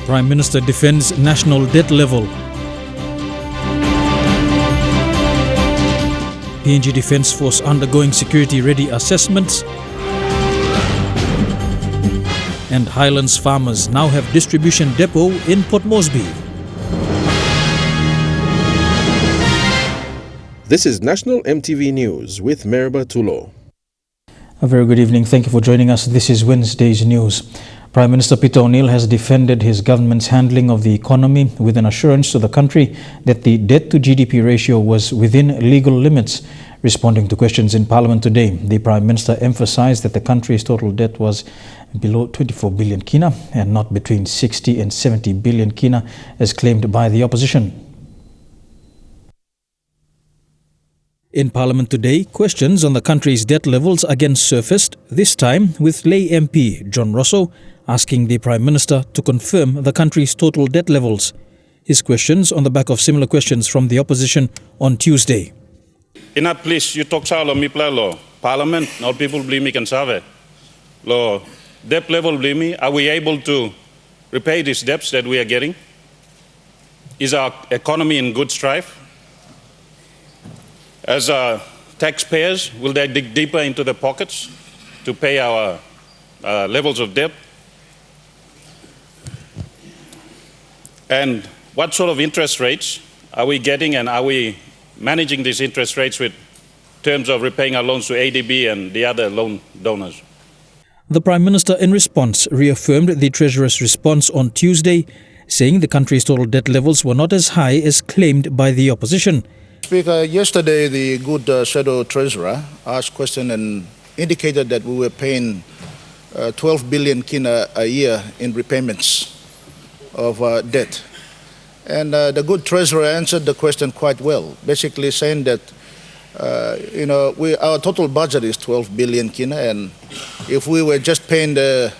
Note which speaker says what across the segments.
Speaker 1: Prime Minister defends national debt level. PNG Defence Force undergoing security-ready assessments. And Highlands farmers now have distribution depot in Port Moresby.
Speaker 2: This is National EMTV News with Meriba Tulo.
Speaker 1: A very good evening. Thank you for joining us. This is Wednesday's news. Prime Minister Peter ONeill has defended his government's handling of the economy with an assurance to the country that the debt-to-GDP ratio was within legal limits. Responding to questions in Parliament today, the Prime Minister emphasized that the country's total debt was below 24 billion kina and not between 60 and 70 billion kina as claimed by the opposition. In Parliament today, questions on the country's debt levels again surfaced, this time with Lay MP John Rosso asking the Prime Minister to confirm the country's total debt levels. His questions on the back of similar questions from the opposition on Tuesday.
Speaker 3: Ina please, you talk salo mi plalo. Parliament, not people blame me can serve. Lo debt level blame me. Are we able to repay these debts that we are getting? Is our economy in good strife? As taxpayers, will they dig deeper into the pockets to pay our levels of debt? And what sort of interest rates are we getting, and are we managing these interest rates with terms of repaying our loans to ADB and the other loan donors?
Speaker 1: The Prime Minister in response reaffirmed the Treasurer's response on Tuesday, saying the country's total debt levels were not as high as claimed by the opposition.
Speaker 4: Speaker, yesterday the good shadow treasurer asked a question and indicated that we were paying 12 billion kina a year in repayments of debt. And the good treasurer answered the question quite well, basically saying that our total budget is 12 billion kina, and if we were just paying the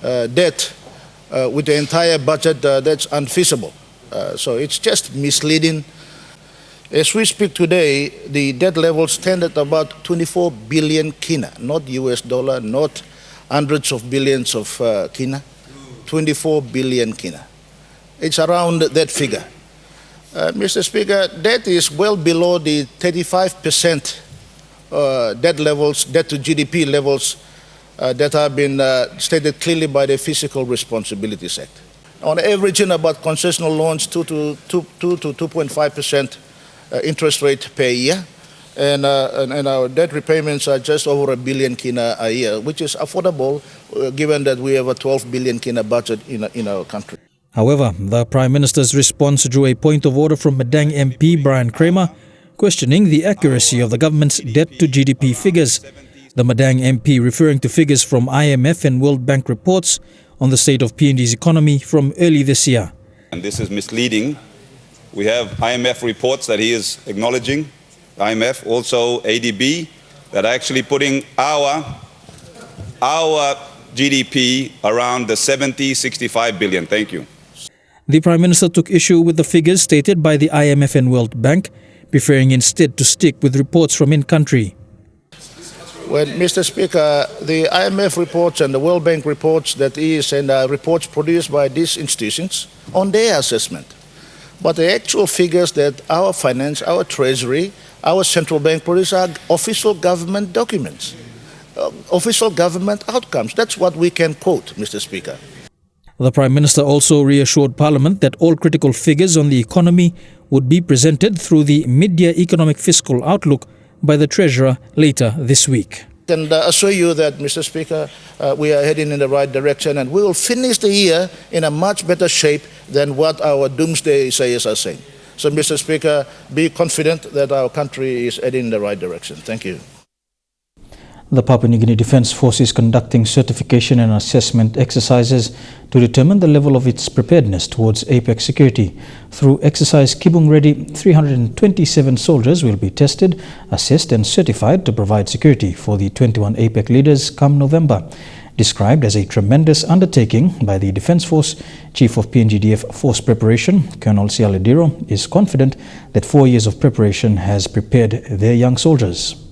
Speaker 4: debt with the entire budget, that's unfeasible. So it's just misleading. As we speak today, the debt levels stand at about 24 billion kina, not US dollar, not hundreds of billions of kina, 24 billion kina. It's around that figure. Mr. Speaker, debt is well below the 35% debt levels, debt to GDP levels that have been stated clearly by the Fiscal Responsibilities Act. On average, in about concessional loans, 2 to 2.5% interest rate per year, and our debt repayments are just over $1 billion kina a year, which is affordable given that we have a 12 billion kina budget in our country.
Speaker 1: However, the Prime Minister's response drew a point of order from Madang MP Brian Kramer, questioning the accuracy of the government's debt-to-GDP figures. The Madang MP referring to figures from IMF and World Bank reports on the state of PNG's economy from early this year.
Speaker 5: And this is misleading. We have IMF reports that he is acknowledging, IMF, also ADB, that are actually putting our GDP around the 65 billion. Thank you.
Speaker 1: The Prime Minister took issue with the figures stated by the IMF and World Bank, preferring instead to stick with reports from in-country.
Speaker 4: Well, Mr. Speaker, the IMF reports and the World Bank reports and reports produced by these institutions on their assessment. But the actual figures that our finance, our treasury, our central bank produce are official government documents, official government outcomes. That's what we can quote, Mr. Speaker.
Speaker 1: The Prime Minister also reassured Parliament that all critical figures on the economy would be presented through the mid-year economic fiscal outlook by the Treasurer later this week.
Speaker 4: I can assure you that, Mr. Speaker, we are heading in the right direction, and we will finish the year in a much better shape than what our doomsday sayers are saying. So, Mr. Speaker, be confident that our country is heading in the right direction. Thank you.
Speaker 1: The Papua New Guinea Defence Force is conducting certification and assessment exercises to determine the level of its preparedness towards APEC security. Through exercise Kibung Ready, 327 soldiers will be tested, assessed and certified to provide security for the 21 APEC leaders come November. Described as a tremendous undertaking by the Defence Force, Chief of PNGDF Force Preparation, Colonel Sialediro, is confident that 4 years of preparation has prepared their young soldiers.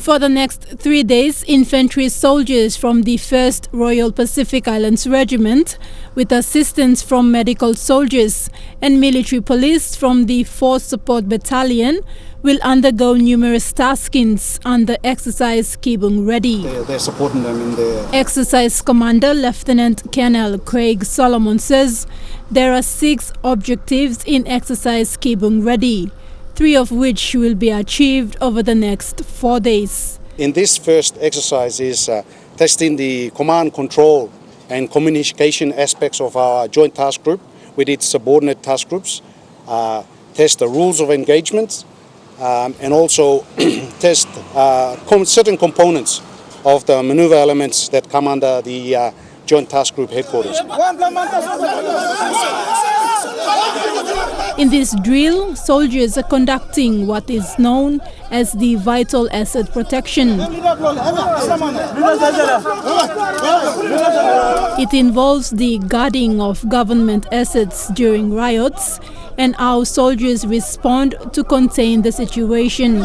Speaker 6: For the next 3 days, infantry soldiers from the 1st Royal Pacific Islands Regiment, with assistance from medical soldiers and military police from the 4th Support Battalion, will undergo numerous taskings under exercise Keeping Ready.
Speaker 7: They're supporting them in their...
Speaker 6: Exercise Commander Lieutenant Colonel Craig Solomon says there are 6 objectives in exercise Keeping Ready, 3 of which will be achieved over the next 4 days.
Speaker 7: In this first exercise is testing the command, control and communication aspects of our joint task group with its subordinate task groups, test the rules of engagement, and also test certain components of the maneuver elements that come under the Joint Task Group headquarters.
Speaker 6: In this drill, soldiers are conducting what is known as the vital asset protection. It involves the guarding of government assets during riots and how soldiers respond to contain the situation.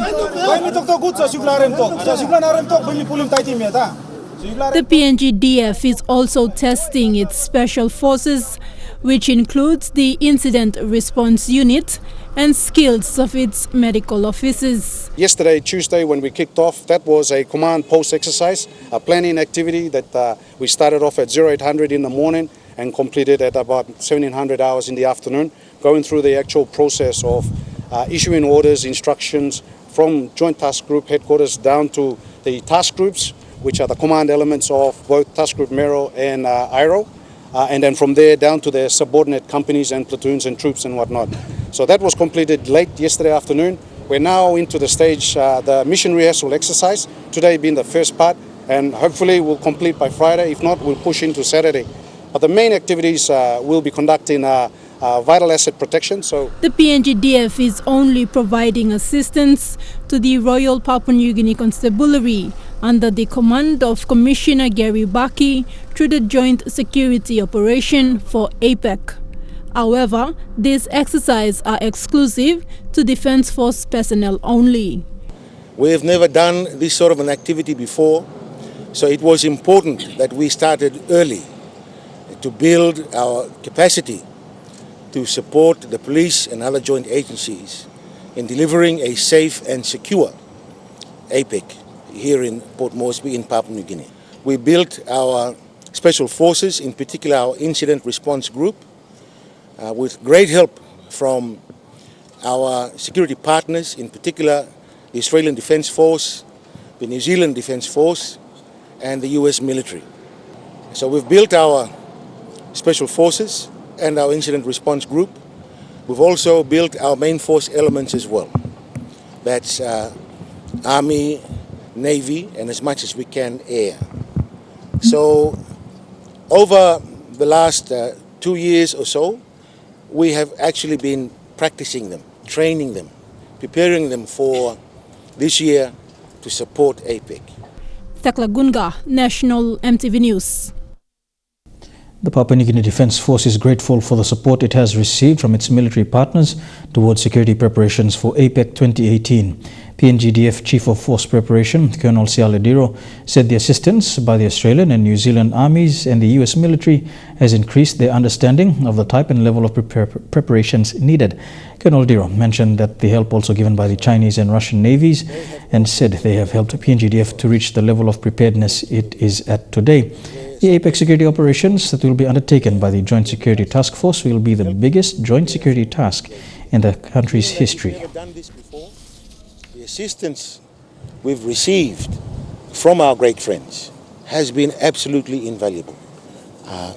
Speaker 6: The PNGDF is also testing its special forces, which includes the Incident Response Unit and skills of its medical officers.
Speaker 7: Yesterday, Tuesday, when we kicked off, that was a command post exercise, a planning activity that we started off at 0800 in the morning and completed at about 1700 hours in the afternoon, going through the actual process of issuing orders, instructions from Joint Task Group headquarters down to the task groups, which are the command elements of both Task Group Mero and IRO, and then from there down to their subordinate companies and platoons and troops and whatnot. So that was completed late yesterday afternoon. We're now into the stage, the mission rehearsal exercise, today being the first part, and hopefully we'll complete by Friday. If not, we'll push into Saturday. But the main activities we'll be conducting vital asset protection. So
Speaker 6: the PNGDF is only providing assistance to the Royal Papua New Guinea Constabulary under the command of Commissioner Gary Baki through the Joint Security Operation for APEC. However, these exercises are exclusive to Defence Force personnel only.
Speaker 8: We have never done this sort of an activity before, so it was important that we started early to build our capacity to support the police and other joint agencies in delivering a safe and secure APEC here in Port Moresby in Papua New Guinea. We built our special forces, in particular our incident response group, with great help from our security partners, in particular the Australian Defence Force, the New Zealand Defence Force and the US military. So we've built our special forces and our incident response group. We've also built our main force elements as well. That's Army, Navy, and as much as we can, air. So over the last 2 years or so, we have actually been practicing them, training them, preparing them for this year to support APEC.
Speaker 6: Thakla Gunga, National EMTV News.
Speaker 1: The Papua New Guinea Defence Force is grateful for the support it has received from its military partners towards security preparations for APEC 2018. PNGDF Chief of Force Preparation, Colonel Sialediro, said the assistance by the Australian and New Zealand armies and the US military has increased their understanding of the type and level of preparations needed. Colonel Diro mentioned that the help also given by the Chinese and Russian navies and said they have helped PNGDF to reach the level of preparedness it is at today. The APEC security operations that will be undertaken by the Joint Security Task Force will be the biggest joint security task in the country's history.
Speaker 8: The assistance we've received from our great friends has been absolutely invaluable.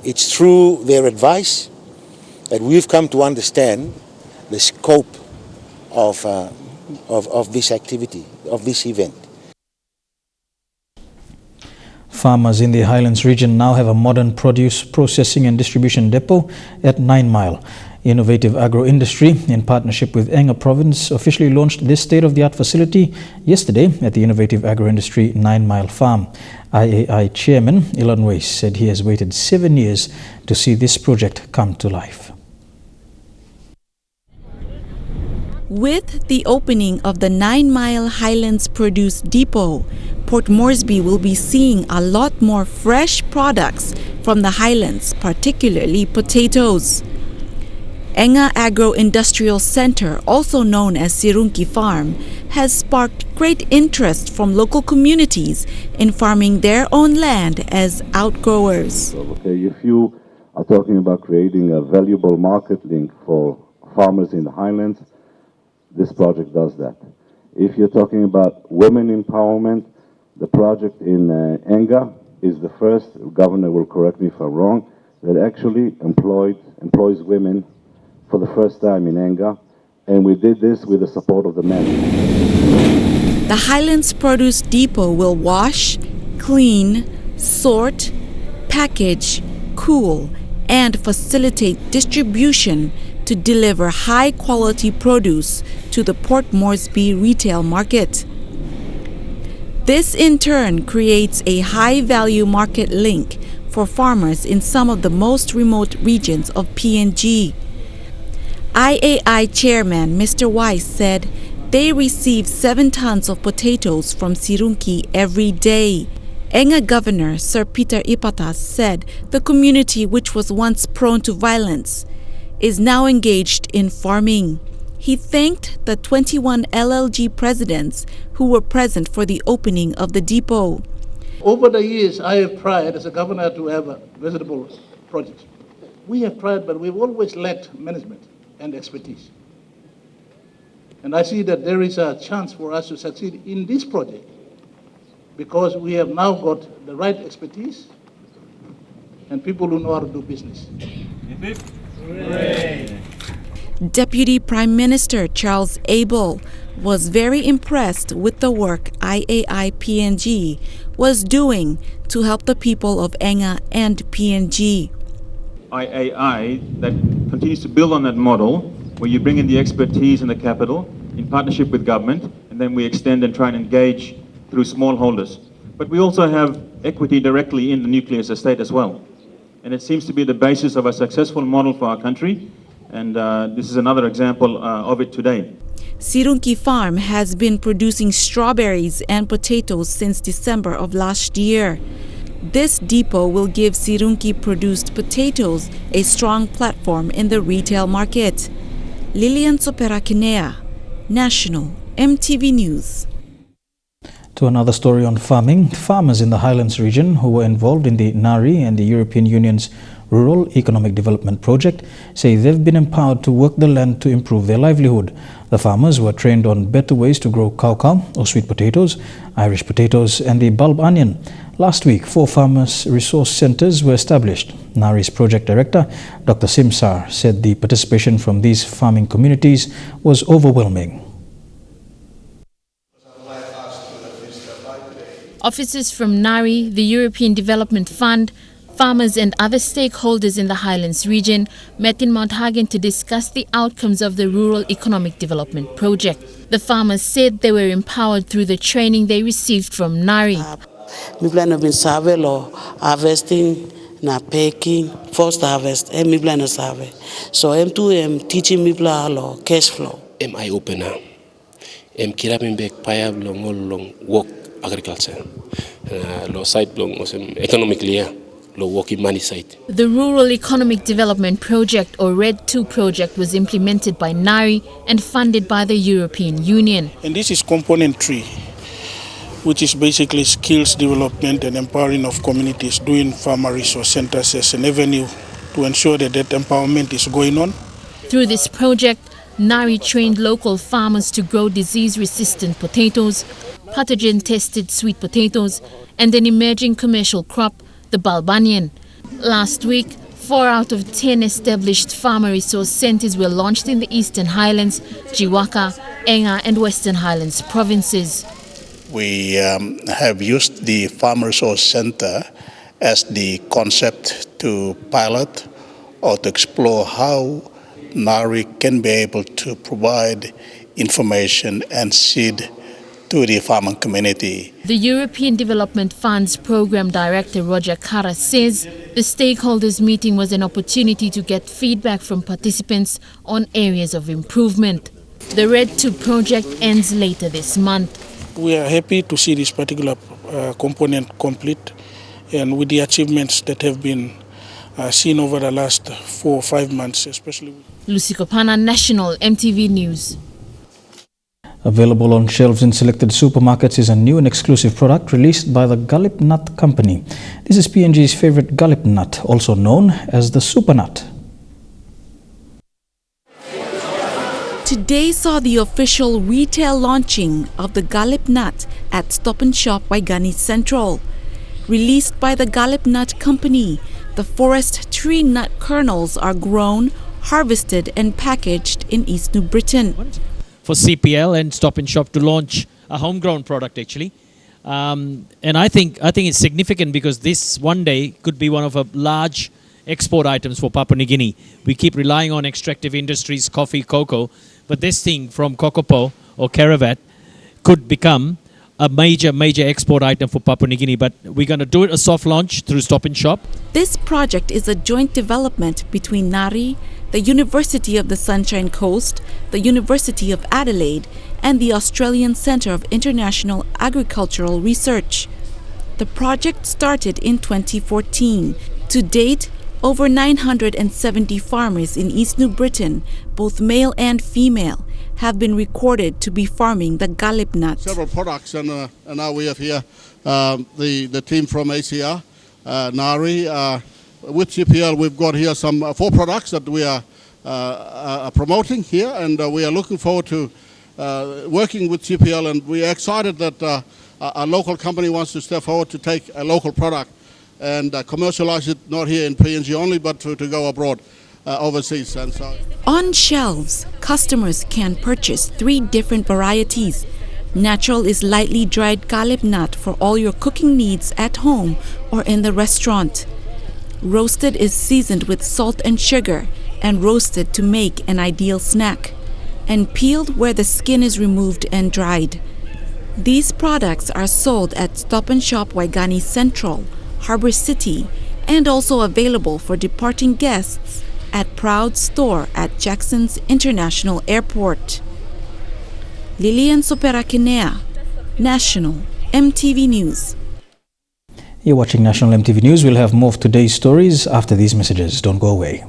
Speaker 8: It's through their advice that we've come to understand the scope of this activity, of this event.
Speaker 1: Farmers in the Highlands region now have a modern produce processing and distribution depot at 9 Mile. Innovative Agro-Industry, in partnership with Enga Province, officially launched this state-of-the-art facility yesterday at the Innovative Agro-Industry 9 Mile Farm. IAI Chairman Runway said he has waited 7 years to see this project come to life.
Speaker 9: With the opening of the 9-mile Highlands Produce Depot, Port Moresby will be seeing a lot more fresh products from the Highlands, particularly potatoes. Enga Agro-Industrial Center, also known as Sirunki Farm, has sparked great interest from local communities in farming their own land as outgrowers.
Speaker 10: Okay, if you are talking about creating a valuable market link for farmers in the Highlands, this project does that. If you're talking about women empowerment, the project in Enga is the first, Governor will correct me if I'm wrong, that actually employs women for the first time in Enga, and we did this with the support of the men.
Speaker 9: The Highlands Produce Depot will wash, clean, sort, package, cool, and facilitate distribution to deliver high-quality produce to the Port Moresby retail market. This in turn creates a high-value market link for farmers in some of the most remote regions of PNG. IAI Chairman Mr. Weiss said they receive 7 tons of potatoes from Sirunki every day. Enga Governor Sir Peter Ipatas said the community, which was once prone to violence, is now engaged in farming. He thanked the 21 LLG presidents who were present for the opening of the depot.
Speaker 11: Over the years, I have tried as a governor to have a vegetable project. We have tried, but we've always lacked management and expertise. And I see that there is a chance for us to succeed in this project because we have now got the right expertise and people who know how to do business.
Speaker 9: Deputy Prime Minister Charles Abel was very impressed with the work IAI PNG was doing to help the people of Enga and PNG.
Speaker 12: IAI that continues to build on that model where you bring in the expertise and the capital in partnership with government, and then we extend and try and engage through smallholders. But we also have equity directly in the nucleus estate as well. And it seems to be the basis of a successful model for our country, and this is another example of it today.
Speaker 9: Sirunki Farm has been producing strawberries and potatoes since December of last year. This depot will give Sirunki-produced potatoes a strong platform in the retail market. Lilian Soperakinea, National EMTV News.
Speaker 1: To another story on farming, farmers in the Highlands region who were involved in the NARI and the European Union's Rural Economic Development Project say they've been empowered to work the land to improve their livelihood. The farmers were trained on better ways to grow cow or sweet potatoes, Irish potatoes and the bulb onion. Last week, 4 farmers' resource centres were established. NARI's project director, Dr. Simsar, said the participation from these farming communities was overwhelming.
Speaker 13: Officers from NARI, the European Development Fund, farmers and other stakeholders in the Highlands region met in Mount Hagen to discuss the outcomes of the Rural Economic Development Project. The farmers said they were empowered through the training they received from NARI.
Speaker 14: Mi plan of harvesting, na packing, first harvest, and mi plan of survey. So I'm teaching me plan cash flow.
Speaker 15: I opener. Kiramin back paya long work agriculture. Low side long economically.
Speaker 13: The Rural Economic Development Project, or RED 2 project, was implemented by NARI and funded by the European Union.
Speaker 16: And this is component 3, which is basically skills development and empowering of communities, doing farmer resource centers as an avenue to ensure that empowerment is going on.
Speaker 13: Through this project, NARI trained local farmers to grow disease-resistant potatoes, pathogen-tested sweet potatoes, and an emerging commercial crop, the bulb onion. Last week, 4 out of 10 established farmer resource centres were launched in the Eastern Highlands, Jiwaka, Enga and Western Highlands provinces.
Speaker 17: We have used the Farmer Resource Centre as the concept to pilot or to explore how NARI can be able to provide information and seed to the farming community.
Speaker 13: The European Development Fund's Program Director Roger Kara says the stakeholders meeting was an opportunity to get feedback from participants on areas of improvement. The RED 2 project ends later this month.
Speaker 16: We are happy to see this particular component complete, and with the achievements that have been seen over the last 4 or 5 months, especially.
Speaker 13: Lucy Kopana, National MTV News.
Speaker 1: Available on shelves in selected supermarkets is a new and exclusive product released by the Gallop Nut company. This is PNG's favorite Gallop Nut, also known as the Super Nut.
Speaker 9: Today saw the official retail launching of the Gallop Nut at Stop and Shop Waigani Central. Released by the Gallop Nut company, the forest tree nut kernels are grown, harvested and packaged in East New Britain.
Speaker 18: For CPL and Stop and Shop to launch a homegrown product actually. And I think it's significant because this one day could be one of a large export items for Papua New Guinea. We keep relying on extractive industries, coffee, cocoa, but this thing from Kokopo or Karavat could become a major export item for Papua New Guinea. But we're going to do it a soft launch through Stop and Shop.
Speaker 9: This project is a joint development between NARI, the University of the Sunshine Coast, the University of Adelaide, and the Australian Centre of International Agricultural Research. The project started in 2014. To date, over 970 farmers in East New Britain, both male and female, have been recorded to be farming the Gallop Nut.
Speaker 19: Several products, and now we have here the team from ACR, NARI. With CPL, we've got here some 4 products that we are promoting here, and we are looking forward to working with CPL, and we are excited that a local company wants to step forward to take a local product and commercialize it not here in PNG only, but to go abroad, overseas. And so,
Speaker 9: on shelves, customers can purchase 3 different varieties. Natural is lightly dried Gallop Nut for all your cooking needs at home or in the restaurant. Roasted is seasoned with salt and sugar and roasted to make an ideal snack, and peeled where the skin is removed and dried. These products are sold at Stop and Shop Waigani Central, Harbour City, and also available for departing guests at Proud Store at Jackson's International Airport. Lilian Soperakinea, National MTV News.
Speaker 1: You're watching National MTV News. We'll have more of today's stories after these messages. Don't go away.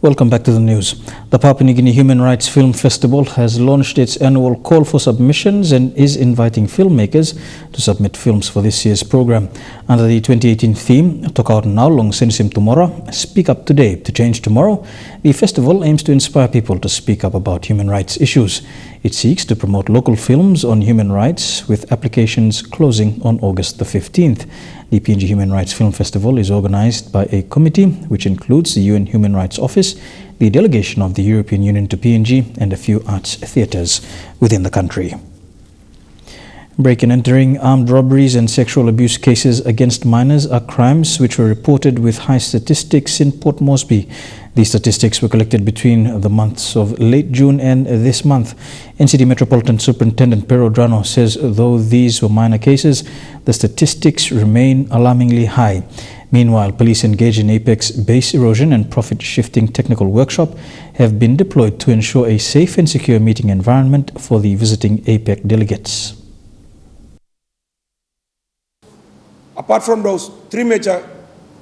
Speaker 1: Welcome back to the news. The Papua New Guinea Human Rights Film Festival has launched its annual call for submissions and is inviting filmmakers to submit films for this year's program. Under the 2018 theme, Tokaut Now Long Senisim Tomorrow, Speak Up Today to Change Tomorrow, the festival aims to inspire people to speak up about human rights issues. It seeks to promote local films on human rights, with applications closing on August the 15th. The PNG Human Rights Film Festival is organized by a committee which includes the UN Human Rights Office, the delegation of the European Union to PNG, and a few arts theatres within the country. Break-in entering, armed robberies and sexual abuse cases against minors are crimes which were reported with high statistics in Port Moresby. These statistics were collected between the months of late June and this month. NCD Metropolitan Superintendent Pero Drano says though these were minor cases, the statistics remain alarmingly high. Meanwhile, police engaged in APEC's base erosion and profit-shifting technical workshop have been deployed to ensure a safe and secure meeting environment for the visiting APEC delegates.
Speaker 20: Apart from those 3 major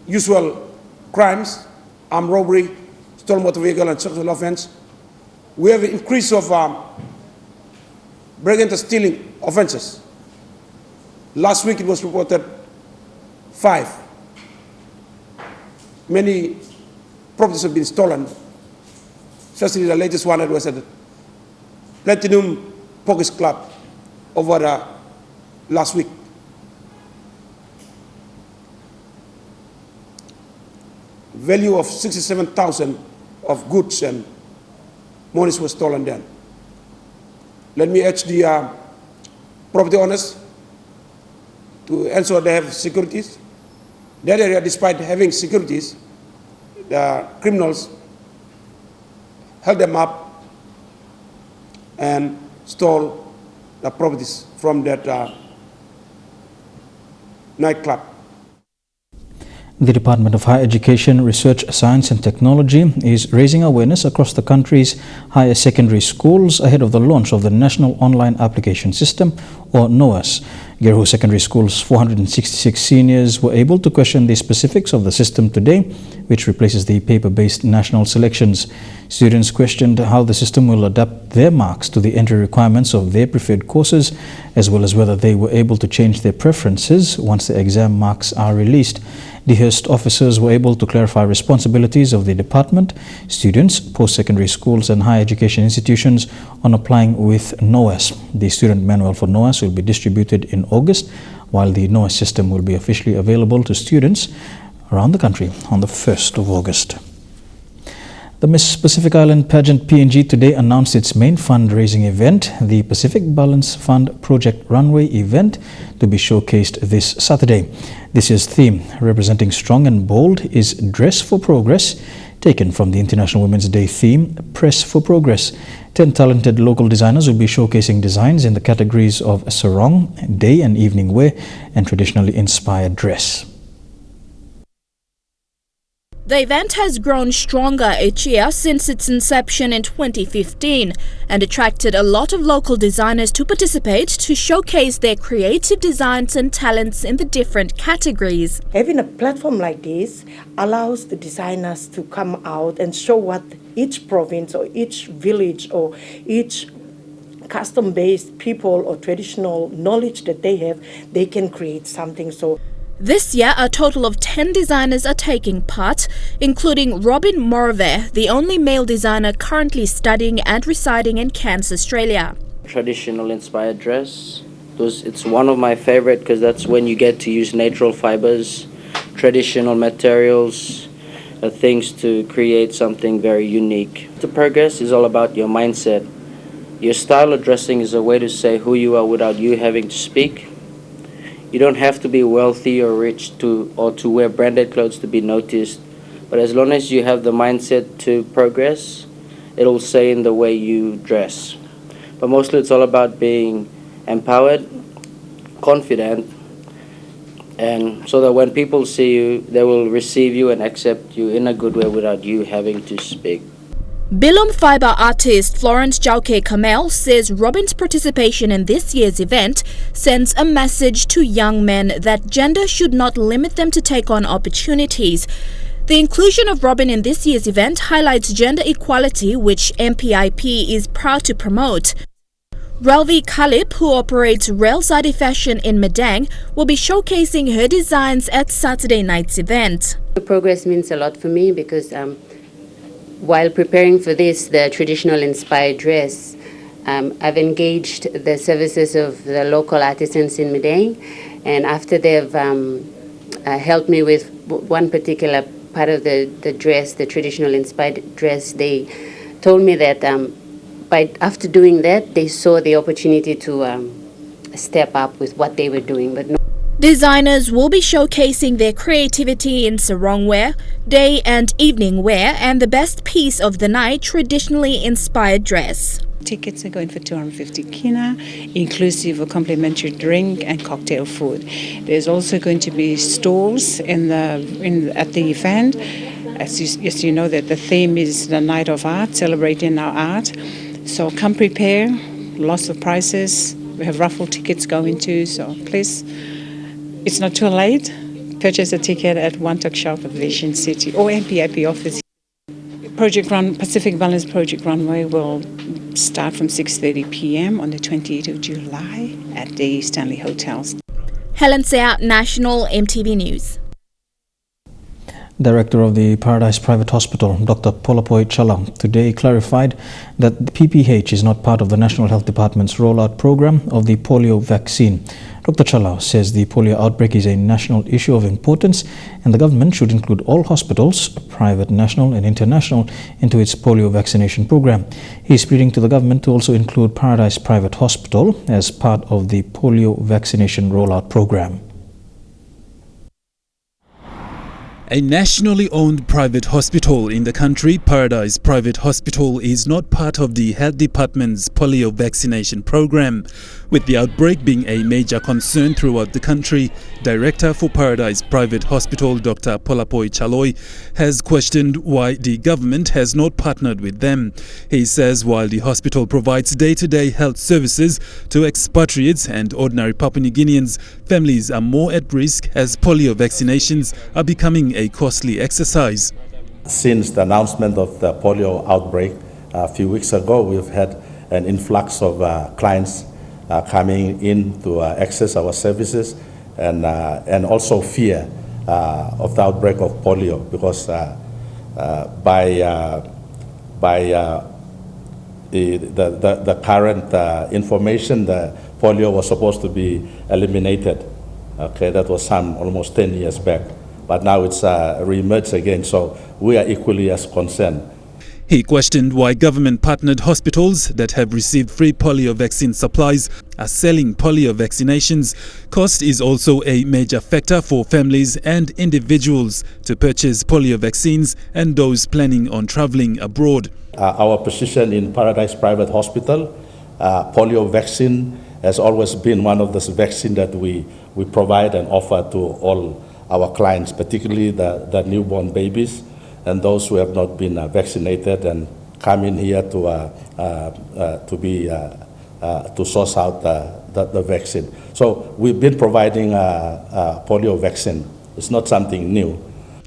Speaker 20: usual crimes, armed robbery, stolen motor vehicle and sexual offense, we have an increase of break-in and stealing offenses. Last week it was reported 5. Many properties have been stolen, especially the latest one that was at the Platinum Pockets Club over the last week. Value of 67,000 of goods and monies were stolen then. Let me urge the property owners to ensure they have securities. That area, despite having securities, the criminals held them up and stole the properties from that nightclub.
Speaker 1: The Department of Higher Education, Research, Science and Technology is raising awareness across the country's higher secondary schools ahead of the launch of the National Online Application System, or NOAS. Gerhu Secondary School's 466 seniors were able to question the specifics of the system today, which replaces the paper-based national selections. Students questioned how the system will adapt their marks to the entry requirements of their preferred courses, as well as whether they were able to change their preferences once the exam marks are released. The Hearst officers were able to clarify responsibilities of the department, students, post-secondary schools and higher education institutions on applying with NOAS. The student manual for NOAS will be distributed in August, while the NOAS system will be officially available to students around the country on the 1st of August. The Miss Pacific Island pageant PNG today announced its main fundraising event, the Pacific Balance Fund Project Runway event, to be showcased this Saturday. This year's theme, representing strong and bold, is Dress for Progress, taken from the International Women's Day theme, Press for Progress. 10 talented local designers will be showcasing designs in the categories of sarong, day and evening wear, and traditionally inspired dress.
Speaker 21: The event has grown stronger each year since its inception in 2015 and attracted a lot of local designers to participate to showcase their creative designs and talents in the different categories.
Speaker 22: Having a platform like this allows the designers to come out and show what each province or each village or each custom-based people or traditional knowledge that they have, they can create something. So
Speaker 21: this year, a total of 10 designers are taking part, including Robin Morve, the only male designer currently studying and residing in Cairns, Australia.
Speaker 23: Traditional inspired dress. It's one of my favorite because that's when you get to use natural fibers, traditional materials, things to create something very unique. The progress is all about your mindset. Your style of dressing is a way to say who you are without you having to speak. You don't have to be wealthy or rich to wear branded clothes to be noticed. But as long as you have the mindset to progress, it'll say in the way you dress. But mostly it's all about being empowered, confident, and so that when people see you, they will receive you and accept you in a good way without you having to speak.
Speaker 21: Bilum fiber artist Florence Jauke Kamel says Robin's participation in this year's event sends a message to young men that gender should not limit them to take on opportunities. The inclusion of Robin in this year's event highlights gender equality, which MPIP is proud to promote. Relvi Kalip, who operates Rail Zadi Fashion in Medang, will be showcasing her designs at Saturday night's event.
Speaker 24: The progress means a lot for me because while preparing for this, the traditional inspired dress, I've engaged the services of the local artisans in Medang, and after they've helped me with one particular part of the dress, the traditional inspired dress, they told me that after doing that, they saw the opportunity to step up with what they were doing. But no.
Speaker 21: Designers will be showcasing their creativity in sarong wear, day and evening wear, and the best piece of the night, traditionally inspired dress.
Speaker 25: Tickets are going for 250 kina, inclusive of complimentary drink and cocktail food. There's also going to be stalls at the event. As you know, that the theme is the Night of Art, celebrating our art. So come prepare, lots of prizes. We have raffle tickets going too, so please. It's not too late. Purchase a ticket at One Talk Shop at Vision City or MPIP office. Pacific Balance Project Runway will start from 6:30 p.m. on the 28th of July at the Stanley Hotels.
Speaker 21: Helen Sea, National EMTV News.
Speaker 1: Director of the Paradise Private Hospital, Dr. Polapoi Chala, today clarified that the PPH is not part of the National Health Department's rollout program of the polio vaccine. Dr. Chala says the polio outbreak is a national issue of importance and the government should include all hospitals, private, national and international, into its polio vaccination program. He is pleading to the government to also include Paradise Private Hospital as part of the polio vaccination rollout program.
Speaker 2: A nationally owned private hospital in the country, Paradise Private Hospital, is not part of the Health Department's polio vaccination program. With the outbreak being a major concern throughout the country, Director for Paradise Private Hospital, Dr. Polapoi Chaloi, has questioned why the government has not partnered with them. He says while the hospital provides day-to-day health services to expatriates and ordinary Papua New Guineans, families are more at risk as polio vaccinations are becoming a costly exercise.
Speaker 3: Since the announcement of the polio outbreak a few weeks ago, we've had an influx of clients coming in to access our services and also fear of the outbreak of polio because by the current information, the polio was supposed to be eliminated. Okay, that was some almost 10 years back. But now it's re-emerged again, so we are equally as concerned.
Speaker 2: He questioned why government-partnered hospitals that have received free polio vaccine supplies are selling polio vaccinations. Cost is also a major factor for families and individuals to purchase polio vaccines and those planning on travelling abroad.
Speaker 3: Our position in Paradise Private Hospital, polio vaccine has always been one of those vaccines that we provide and offer to all our clients, particularly the newborn babies and those who have not been vaccinated and come in here to source out the vaccine. So we've been providing polio vaccine. It's not something new.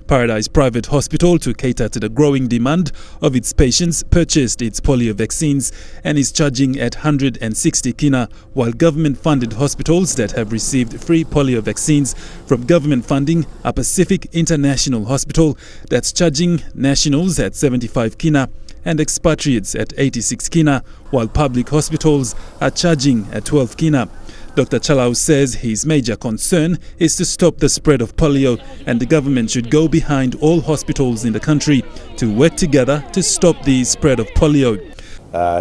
Speaker 2: Paradise Private Hospital, to cater to the growing demand of its patients, purchased its polio vaccines and is charging at 160 kina, while government-funded hospitals that have received free polio vaccines from government funding are Pacific International Hospital, that's charging nationals at 75 kina and expatriates at 86 kina, while public hospitals are charging at 12 kina. Dr. Chalau says his major concern is to stop the spread of polio, and the government should go behind all hospitals in the country to work together to stop the spread of polio.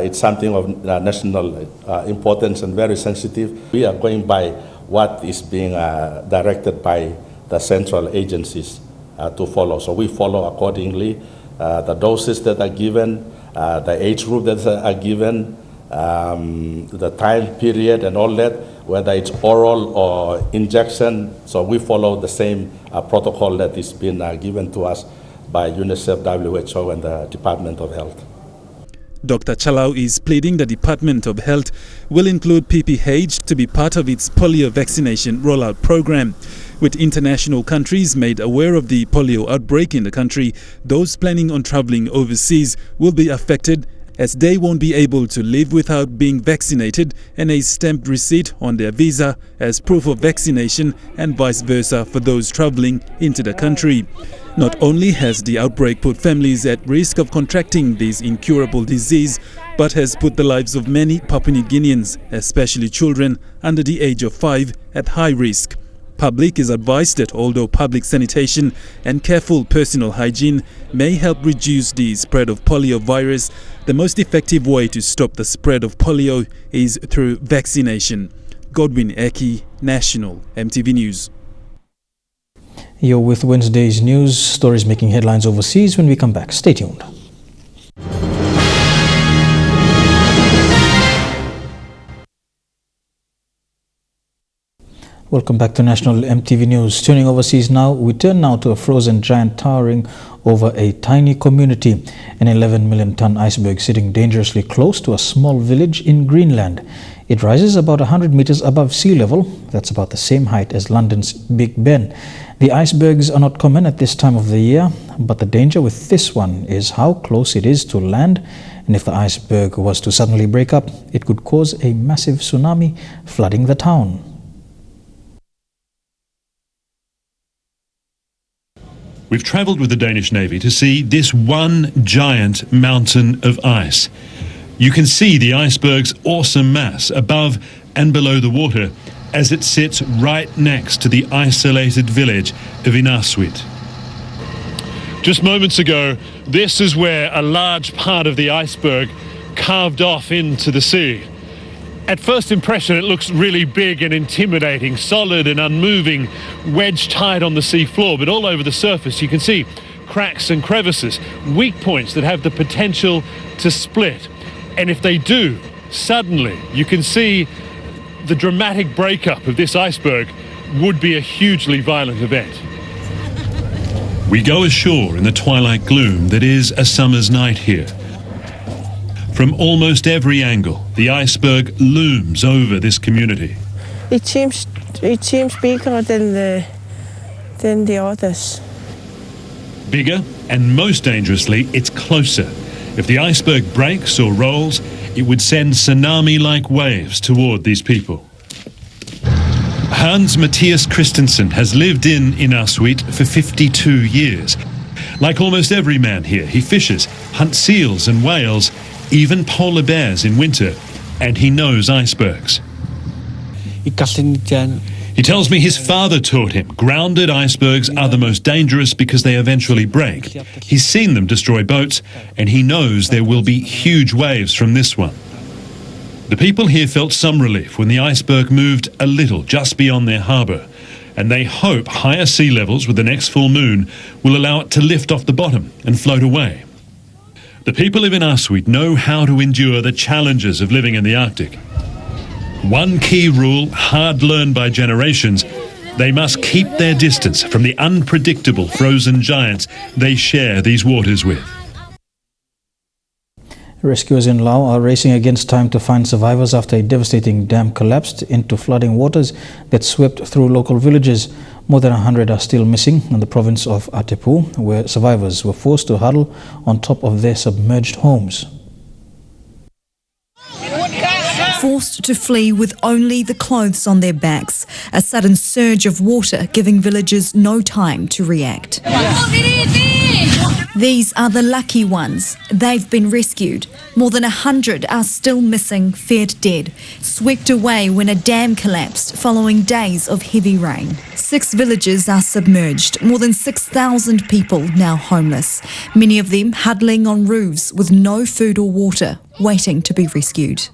Speaker 3: It's something of national importance and very sensitive. We are going by what is being directed by the central agencies to follow. So we follow accordingly the doses that are given, the age group that are given, the time period and all that, whether it's oral or injection. So we follow the same protocol that is being given to us by UNICEF, WHO and the Department of Health.
Speaker 2: Dr. Chalau is pleading the Department of Health will include PPH to be part of its polio vaccination rollout program. With international countries made aware of the polio outbreak in the country, those planning on travelling overseas will be affected as they won't be able to live without being vaccinated and a stamped receipt on their visa as proof of vaccination, and vice versa for those travelling into the country. Not only has the outbreak put families at risk of contracting this incurable disease, but has put the lives of many Papua New Guineans, especially children under the age of 5, at high risk. Public is advised that although public sanitation and careful personal hygiene may help reduce the spread of polio virus, the most effective way to stop the spread of polio is through vaccination. Godwin Eki, National, MTV News.
Speaker 1: You're with Wednesday's news, stories making headlines overseas. When we come back, stay tuned. Welcome back to National MTV News. Turning overseas now, we turn now to a frozen giant towering over a tiny community, an 11 million ton iceberg sitting dangerously close to a small village in Greenland. It rises about 100 meters above sea level. That's about the same height as London's Big Ben. The icebergs are not common at this time of the year, but the danger with this one is how close it is to land, and if the iceberg was to suddenly break up, it could cause a massive tsunami flooding the town.
Speaker 4: We've travelled with the Danish Navy to see this one giant mountain of ice. You can see the iceberg's awesome mass above and below the water as it sits right next to the isolated village of Inarsuit. Just moments ago, this is where a large part of the iceberg carved off into the sea. At first impression, it looks really big and intimidating, solid and unmoving, wedged tight on the sea floor. But all over the surface, you can see cracks and crevices, weak points that have the potential to split. And if they do, suddenly you can see the dramatic breakup of this iceberg would be a hugely violent event. We go ashore in the twilight gloom that is a summer's night here. From almost every angle, the iceberg looms over this community.
Speaker 5: It seems bigger than the others.
Speaker 4: Bigger, and most dangerously, it's closer. If the iceberg breaks or rolls, it would send tsunami-like waves toward these people. Hans Mathias Christensen has lived in Inuit for 52 years. Like almost every man here, he fishes, hunts seals and whales, even polar bears in winter, and he knows icebergs. He tells me his father taught him grounded icebergs are the most dangerous because they eventually break. He's seen them destroy boats, and he knows there will be huge waves from this one. The people here felt some relief when the iceberg moved a little just beyond their harbour, and they hope higher sea levels with the next full moon will allow it to lift off the bottom and float away. The people of Inuit know how to endure the challenges of living in the Arctic. One key rule, hard learned by generations, they must keep their distance from the unpredictable frozen giants they share these waters with.
Speaker 1: Rescuers in Laos are racing against time to find survivors after a devastating dam collapsed into flooding waters that swept through local villages. More than 100 are still missing in the province of Atepu, where survivors were forced to huddle on top of their submerged homes.
Speaker 6: Forced to flee with only the clothes on their backs, a sudden surge of water giving villagers no time to react. These are the lucky ones. They've been rescued. More than 100 are still missing, feared dead, swept away when a dam collapsed following days of heavy rain. 6 villages are submerged, more than 6,000 people now homeless, many of them huddling on roofs with no food or water, waiting to be rescued.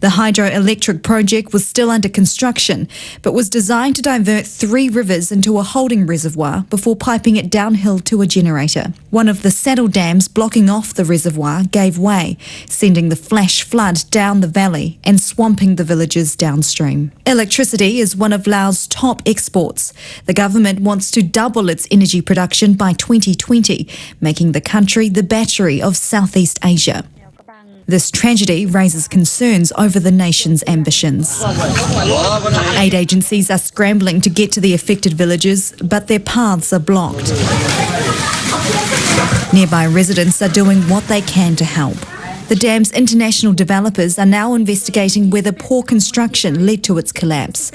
Speaker 6: The hydroelectric project was still under construction, but was designed to divert 3 rivers into a holding reservoir before piping it downhill to a generator. One of the saddle dams blocking off the reservoir gave way, sending the flash flood down the valley and swamping the villages downstream. Electricity is one of Laos' top exports. The government wants to double its energy production by 2020, making the country the battery of Southeast Asia. This tragedy raises concerns over the nation's ambitions. Aid agencies are scrambling to get to the affected villages, but their paths are blocked. Nearby residents are doing what they can to help. The dam's international developers are now investigating whether poor construction led to its collapse.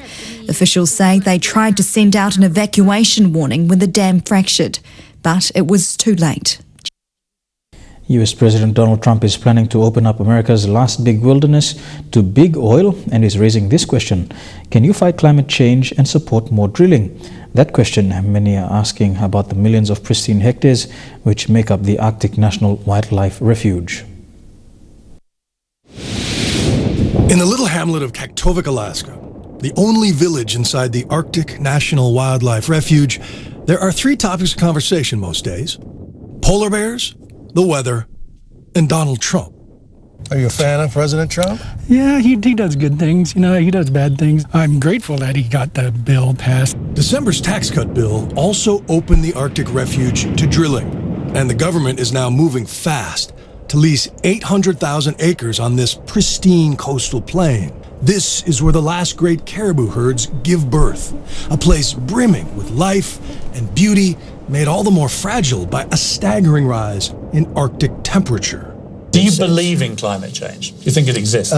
Speaker 6: Officials say they tried to send out an evacuation warning when the dam fractured, but it was too late.
Speaker 1: US President Donald Trump is planning to open up America's last big wilderness to big oil and is raising this question: can you fight climate change and support more drilling? That question many are asking about the millions of pristine hectares which make up the Arctic National Wildlife Refuge.
Speaker 7: In the little hamlet of Kaktovik, Alaska, the only village inside the Arctic National Wildlife Refuge, there are 3 topics of conversation most days: polar bears, the weather, and Donald Trump. Are you a fan of President Trump?
Speaker 8: Yeah, he does good things. You know, he does bad things. I'm grateful that he got the bill passed.
Speaker 7: December's tax cut bill also opened the Arctic Refuge to drilling, and the government is now moving fast to lease 800,000 acres on this pristine coastal plain. This is where the last great caribou herds give birth, a place brimming with life and beauty, made all the more fragile by a staggering rise in Arctic temperature.
Speaker 10: Do you believe in climate change? Do you think it exists?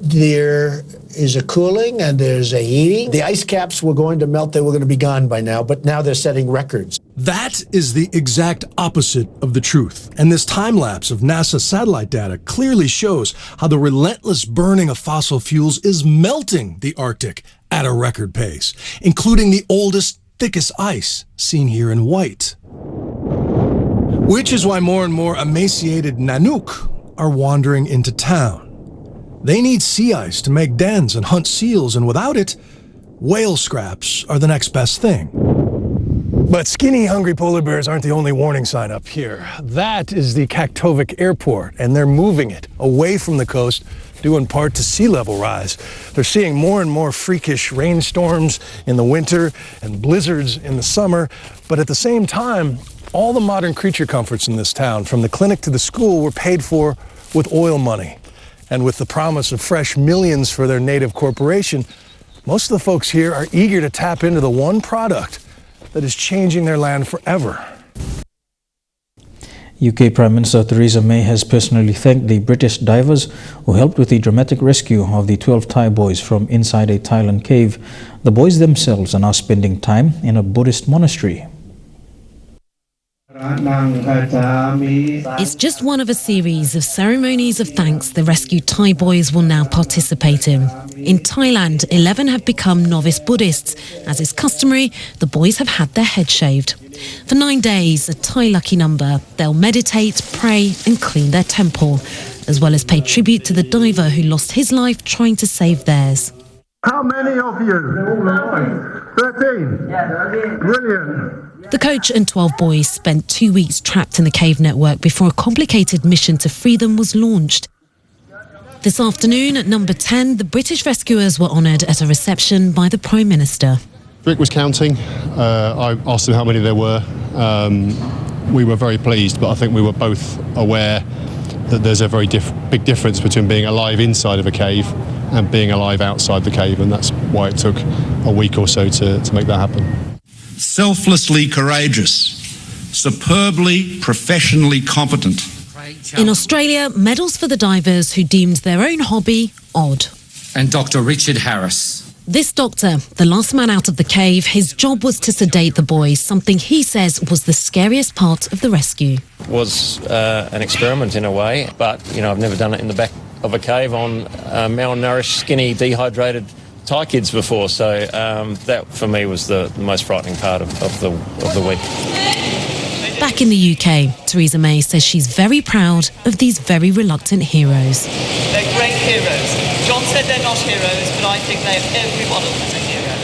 Speaker 26: There is a cooling and there's a heating. The ice caps were going to melt, they were going to be gone by now, but now they're setting records.
Speaker 7: That is the exact opposite of the truth. And this time-lapse of NASA satellite data clearly shows how the relentless burning of fossil fuels is melting the Arctic at a record pace, including the oldest, thickest ice seen here in white. Which is why more and more emaciated Nanook, are wandering into town. They need sea ice to make dens and hunt seals, and without it, whale scraps are the next best thing. But skinny, hungry polar bears aren't the only warning sign up here. That is the Kaktovik Airport, and they're moving it away from the coast, due in part to sea level rise. They're seeing more and more freakish rainstorms in the winter and blizzards in the summer, but at the same time, all the modern creature comforts in this town, from the clinic to the school, were paid for with oil money. And with the promise of fresh millions for their native corporation, most of the folks here are eager to tap into the one product that is changing their land forever.
Speaker 1: UK Prime Minister Theresa May has personally thanked the British divers who helped with the dramatic rescue of the 12 Thai boys from inside a Thailand cave. The boys themselves are now spending time in a Buddhist monastery.
Speaker 11: It's just one of a series of ceremonies of thanks the rescued Thai boys will now participate in. In Thailand, 11 have become novice Buddhists. As is customary, the boys have had their heads shaved. For 9 days, a Thai lucky number, they'll meditate, pray and clean their temple, as well as pay tribute to the diver who lost his life trying to save theirs.
Speaker 12: How many of you? 13? Yeah, 13. Brilliant.
Speaker 11: The coach and 12 boys spent 2 weeks trapped in the cave network before a complicated mission to free them was launched. This afternoon at number 10, the British rescuers were honoured at a reception by the Prime Minister.
Speaker 14: Rick was counting. I asked him how many there were. We were very pleased, but I think we were both aware that there's a very big difference between being alive inside of a cave and being alive outside the cave, and that's why it took a week or so to make that happen.
Speaker 15: Selflessly courageous, superbly professionally competent.
Speaker 11: In Australia, medals for the divers who deemed their own hobby odd.
Speaker 16: And Dr. Richard Harris.
Speaker 11: This doctor, the last man out of the cave, his job was to sedate the boys, something he says was the scariest part of the rescue.
Speaker 17: It was an experiment in a way, but I've never done it in the back of a cave on malnourished, skinny, dehydrated Thai kids before, so that for me was the most frightening part of the week.
Speaker 11: Back in the UK, Theresa May says she's very proud of these very reluctant heroes.
Speaker 27: They're great heroes. John said they're not heroes, but I think every one of them is a hero.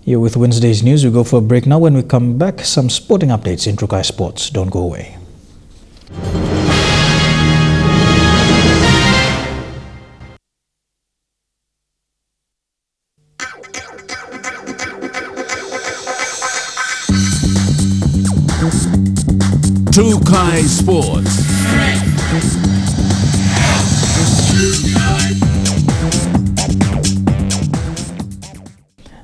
Speaker 1: Here with Wednesday's news, we go for a break now. When we come back, some sporting updates in Trukai Sports. Don't go away.
Speaker 28: Trukai Sports.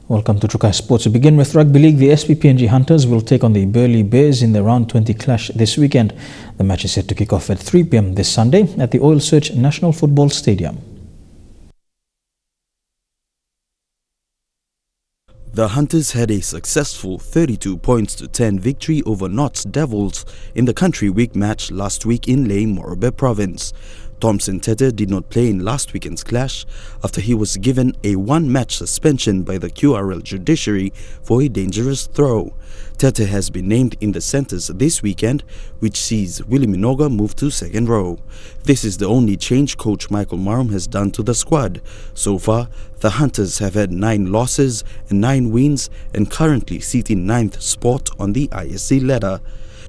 Speaker 1: Welcome to Trukai Sports. To begin with Rugby League, the SPPNG Hunters will take on the Burleigh Bears in the Round 20 clash this weekend. The match is set to kick off at 3 p.m. this Sunday at the Oil Search National Football Stadium.
Speaker 29: The Hunters had a successful 32-10 victory over Notts Devils in the Country Week match last week in Lae Morobe Province. Thompson Tete did not play in last weekend's clash after he was given a one-match suspension by the QRL judiciary for a dangerous throw. Tete has been named in the centres this weekend, which sees Willie Minoga move to second row. This is the only change coach Michael Marum has done to the squad. So far, the Hunters have had 9 losses and 9 wins and currently sit in 9th spot on the ISC ladder.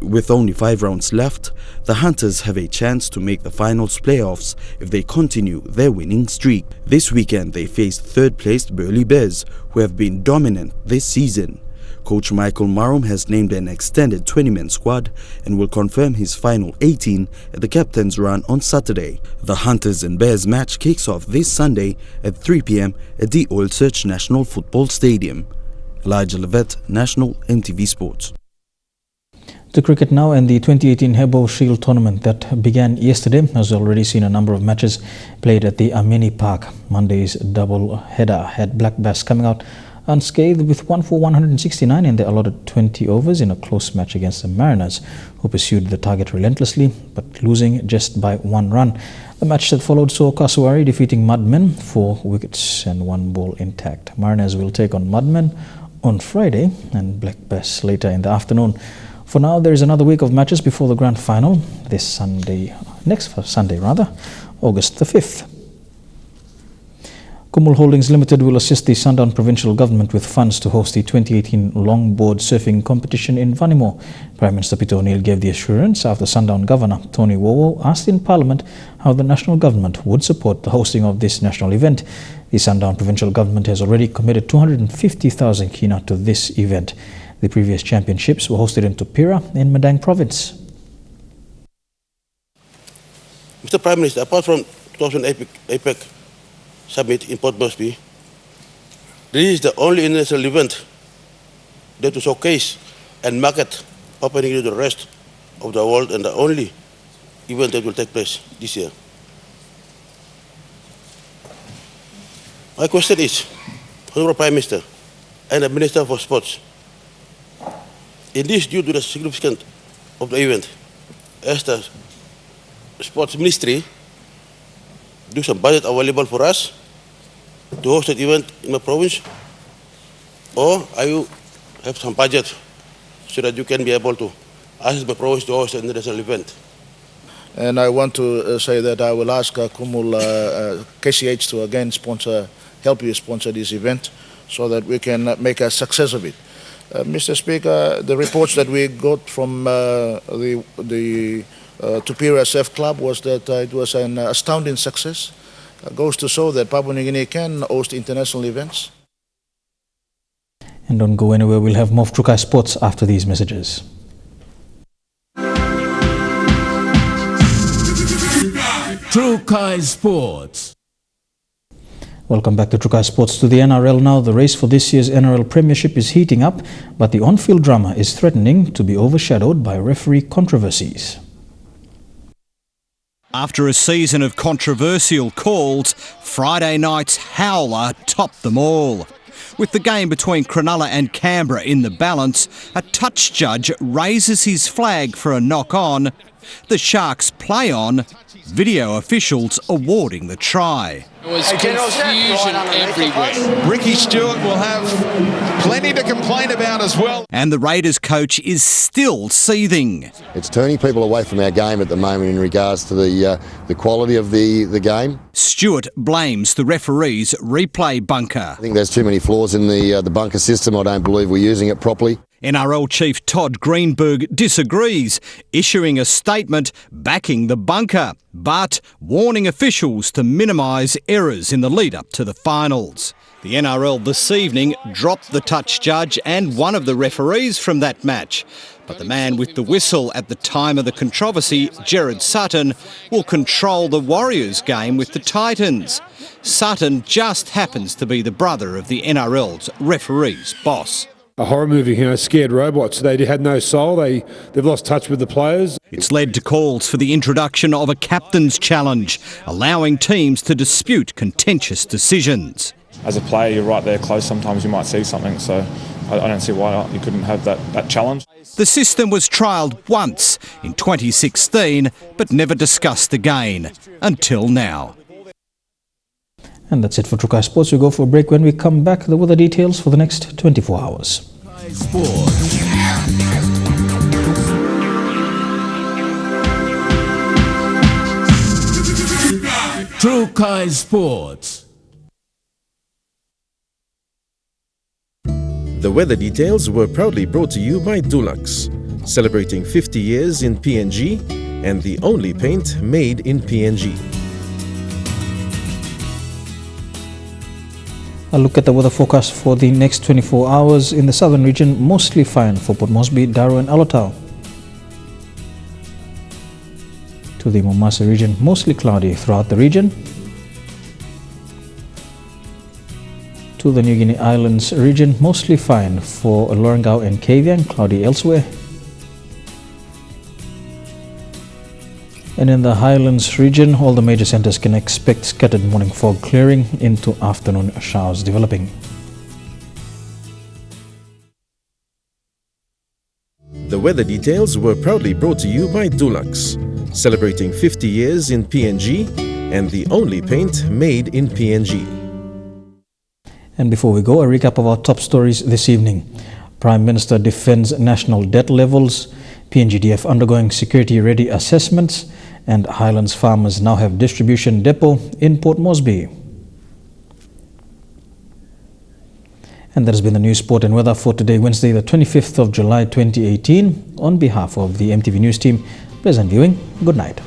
Speaker 29: With only 5 rounds left, the Hunters have a chance to make the finals playoffs if they continue their winning streak. This weekend they face third-placed Burleigh Bears, who have been dominant this season. Coach Michael Marum has named an extended 20-man squad and will confirm his final 18 at the captain's run on Saturday. The Hunters and Bears match kicks off this Sunday at 3 p.m. at the Oil Search National Football Stadium. Elijah Levet, National EMTV Sports.
Speaker 1: To cricket now, and the 2018 Hebo Shield tournament that began yesterday has already seen a number of matches played at the Amini Park. Monday's double header had Black Bass coming out unscathed with 1 for 169 in the allotted 20 overs in a close match against the Mariners, who pursued the target relentlessly but losing just by 1 run. The match that followed saw Kasuari defeating Mudmen 4 wickets and 1 ball intact. Mariners will take on Mudmen on Friday and Black Bass later in the afternoon. For now, there is another week of matches before the grand final next Sunday, August the 5th. Kumul Holdings Limited will assist the Sundown Provincial Government with funds to host the 2018 longboard surfing competition in Vanimo. Prime Minister Peter ONeill gave the assurance after Sundown Governor Tony Wowo asked in Parliament how the national government would support the hosting of this national event. The Sundown Provincial Government has already committed 250,000 kina to this event. The previous championships were hosted in Tupira in Madang Province.
Speaker 9: Mr. Prime Minister, apart from 2000 APEC Summit in Port Moresby, this is the only international event that will showcase and market Papua New Guinea to the rest of the world, and the only event that will take place this year. My question is, Honorable Prime Minister and the Minister for Sports, in this due to the significance of the event, as the Sports Ministry do some budget available for us to host an event in my province, or are you have some budget so that you can be able to ask my province to host an international event?
Speaker 13: And I want to say that I will ask Kumul KCH to again help you sponsor this event so that we can make a success of it. Mr. Speaker, the reports that we got from the Tupira Surf Club was that it was an astounding success. Goes to show that Papua New Guinea can host international events.
Speaker 1: And don't go anywhere, we'll have more of Trukai Sports after these messages.
Speaker 28: Trukai Sports.
Speaker 1: Welcome back to Trukai Sports. To the NRL now. The race for this year's NRL Premiership is heating up, but the on-field drama is threatening to be overshadowed by referee controversies.
Speaker 18: After a season of controversial calls, Friday night's howler topped them all. With the game between Cronulla and Canberra in the balance, a touch judge raises his flag for a knock-on. The Sharks play on, video officials awarding the try.
Speaker 19: There was confusion everywhere. Ricky Stewart will have plenty to complain about as well.
Speaker 18: And the Raiders coach is still seething.
Speaker 20: It's turning people away from our game at the moment in regards to the quality of the game.
Speaker 18: Stewart blames the referee's replay bunker.
Speaker 20: I think there's too many flaws in the bunker system. I don't believe we're using it properly.
Speaker 18: NRL chief Todd Greenberg disagrees, issuing a statement backing the bunker, but warning officials to minimise errors in the lead-up to the finals. The NRL this evening dropped the touch judge and one of the referees from that match. But the man with the whistle at the time of the controversy, Gerard Sutton, will control the Warriors game with the Titans. Sutton just happens to be the brother of the NRL's referee's boss.
Speaker 22: A horror movie, scared robots. They had no soul. They've lost touch with the players.
Speaker 18: It's led to calls for the introduction of a captain's challenge, allowing teams to dispute contentious decisions.
Speaker 23: As a player, you're right there close. Sometimes you might see something, so I don't see why you couldn't have that challenge.
Speaker 18: The system was trialled once in 2016, but never discussed again until now.
Speaker 1: And that's it for Trukai Sports. We go for a break. When we come back, the weather details for the next 24 hours.
Speaker 28: Trukai Sports.
Speaker 24: The weather details were proudly brought to you by Dulux, celebrating 50 years in PNG and the only paint made in PNG.
Speaker 1: A look at the weather forecast for the next 24 hours. In the southern region, mostly fine for Port Moresby, Darrow and Alotau. To the Momasa region, mostly cloudy throughout the region. To the New Guinea Islands region, mostly fine for Lorengau and Kavieng, cloudy elsewhere. And in the Highlands region, all the major centres can expect scattered morning fog clearing into afternoon showers developing.
Speaker 24: The weather details were proudly brought to you by Dulux, celebrating 50 years in PNG and the only paint made in PNG.
Speaker 1: And before we go, a recap of our top stories this evening. Prime Minister defends national debt levels. PNGDF undergoing security-ready assessments, and Highlands farmers now have distribution depot in Port Moresby. And that has been the news, sport and weather for today, Wednesday, the 25th of July 2018. On behalf of the EMTV News team, pleasant viewing. Good night.